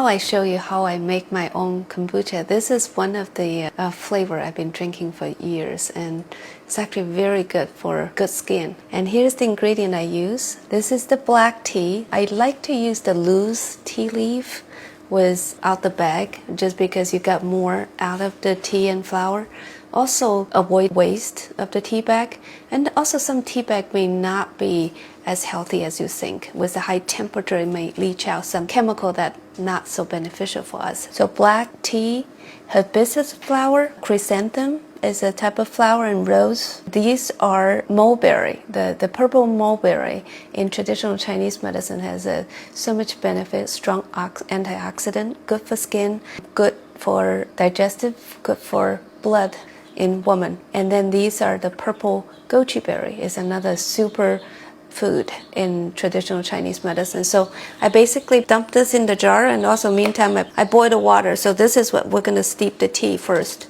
Now I show you how I make my own kombucha. This is one of the flavor I've been drinking for years, and it's actually very good for good skin. And here's the ingredient I use. This is the black tea. I like to use the loose tea leaf without the bag, just because you got more out of the tea and flower. Also avoid waste of the tea bag, and also some tea bag may not be as healthy as you think. With the high temperature, it may leach out some chemical that not so beneficial for us. So black tea, hibiscus flower, chrysanthemum is a type of flower, and rose. These are mulberry. The purple mulberry in traditional Chinese medicine has so much benefit, strong antioxidant, good for skin, good for digestive, good for blood in women. And then these are the purple goji berry, is another super food in traditional Chinese medicine. So I basically dump this in the jar, and also meantime I boil the water. So this is what we're going to steep the tea first.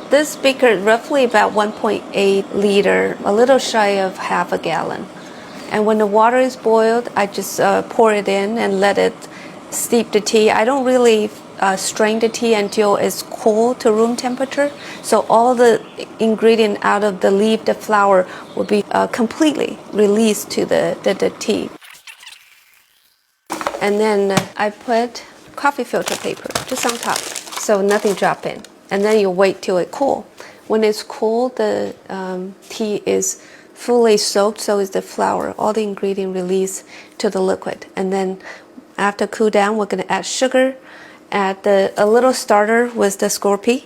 This beaker is roughly about 1.8 liter, a little shy of half a gallon. And when the water is boiled, I just pour it in and let it steep the tea. I don't really strain the tea until it's cool to room temperature. So all the ingredient out of the leaf, the flower, will be completely released to the tea. And then I put coffee filter paper just on top, so nothing drop in. And then you wait till it cool. When it's cool, the tea is fully soaked, so is the flower. All the ingredient release to the liquid. And then after cool down, we're going to add sugar, add a little starter with the scorpy,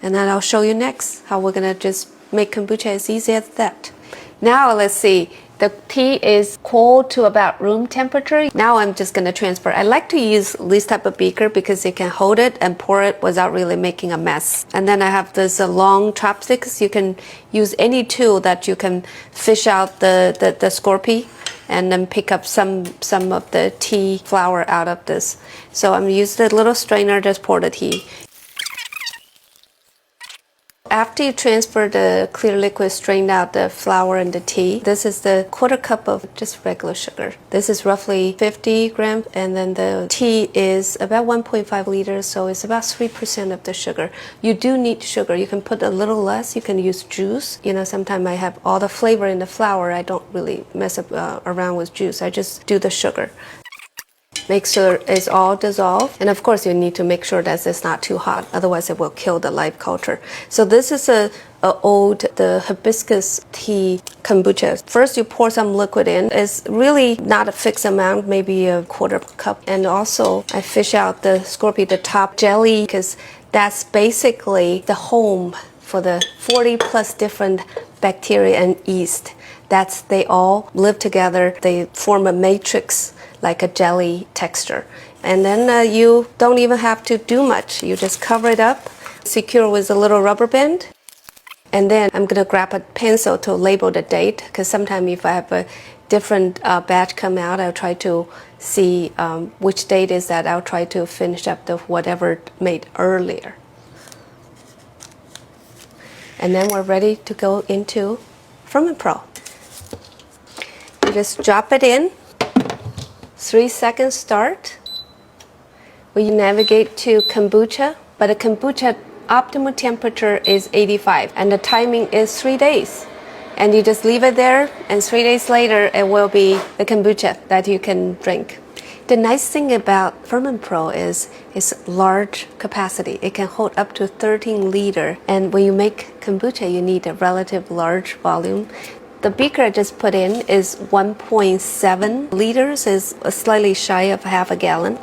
and then I'll show you next how we're going to just make kombucha as easy as that. Now let's see. The tea is cold to about room temperature. Now I'm just going to transfer. I like to use this type of beaker because you can hold it and pour it without really making a mess. And then I have this long chopsticks. You can use any tool that you can fish out the scorpy and then pick up some of the tea flower out of this. So I'm using the little strainer, just pour the tea. After you transfer the clear liquid, strain out the flour and the tea. This is the quarter cup of just regular sugar. This is roughly 50 grams, and then the tea is about 1.5 liters, so it's about 3% of the sugar. You do need sugar. You can put a little less. You can use juice. You know, sometimes I have all the flavor in the flour. I don't really mess up around with juice. I just do the sugar. Make sure it's all dissolved, and of course you need to make sure that it's not too hot, otherwise it will kill the live culture. So this is the hibiscus tea kombucha. First you pour some liquid in. It's really not a fixed amount, maybe a quarter cup. And also I fish out the scorpy, the top jelly, because that's basically the home for the 40 plus different bacteria and yeast. They all live together. They form a matrix, like a jelly texture. And then you don't even have to do much. You just cover it up, secure with a little rubber band. And then I'm gonna grab a pencil to label the date, because sometimes if I have a different batch come out, I'll try to see which date is that. I'll try to finish up the whatever made earlier. And then we're ready to go into FermentPro. You just drop it in. 3 seconds start. We navigate to kombucha, but the kombucha optimal temperature is 85, and the timing is 3 days. And you just leave it there, and 3 days later it will be the kombucha that you can drink. The nice thing about FermentPro is it's large capacity. It can hold up to 13 liters, and when you make kombucha you need a relative large volume. The beaker I just put in is 1.7 liters, is slightly shy of half a gallon.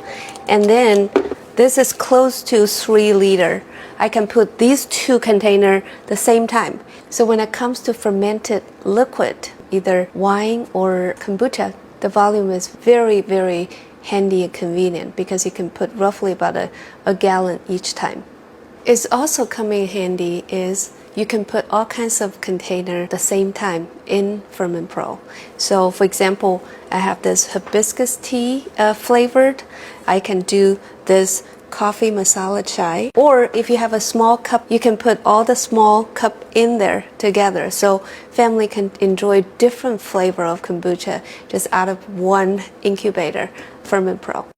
And then this is close to 3 liters. I can put these two containers the same time. So when it comes to fermented liquid, either wine or kombucha, the volume is very, very handy and convenient, because you can put roughly about a gallon each time. It's also coming handy is you can put all kinds of containers at the same time in FermentPro. So for example, I have this hibiscus tea flavored. I can do this coffee masala chai. Or if you have a small cup, you can put all the small cup in there together, so family can enjoy different flavor of kombucha just out of one incubator, FermentPro.